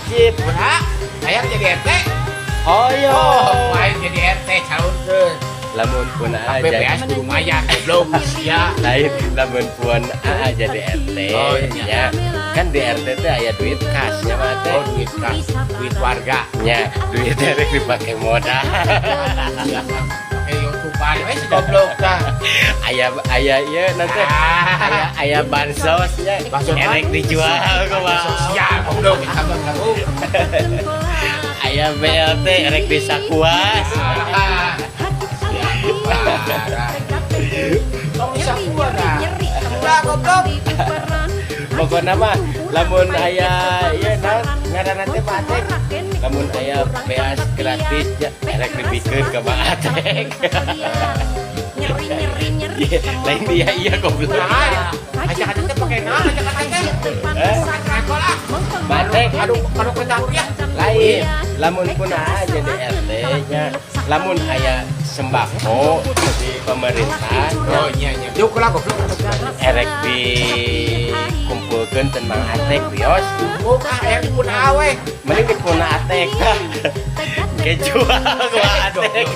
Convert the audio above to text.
wajib. Kumaha? Hayang jadi RT. Hoyo. Oh, main jadi RT calon Lamun pun BPS jadi kudu lumayan goblok ya. lain lamun pun jadi RT. Oh, iya. Ya. Kan di RT teh aya duit kasnya mah teh. Oh, duit kas, duit warga. Nya, duitnya rek dipake modal. Pakai YouTuber we si goblok tah. Aya ieu nanti aya bansos nya. Bansos Erek dijual kumaha. Sosial goblok kita mah tahu. Aya BLT erek disakuas. Tong bisa gua dah. Udah goblok. Pokokna mah lamun aya ieu naon ngaranna teh Atek. Lamun aya beas gratis ya erek dibikeun ka Atek. Lain dia iya goblok. Nah, ajak-ajak teh pakai naon ajak-ajak teh. Rekol ah. Atek Aduh, kalau kita ya. lain lamun pun aja di RT nya lamun aya sembako di pemerintah Oh iya iya. Yuk lah goblok. erek di kumpulkeun teu Mang Atek bios Oh, yang pun awe. mending dipuna Atek kejual ku Atek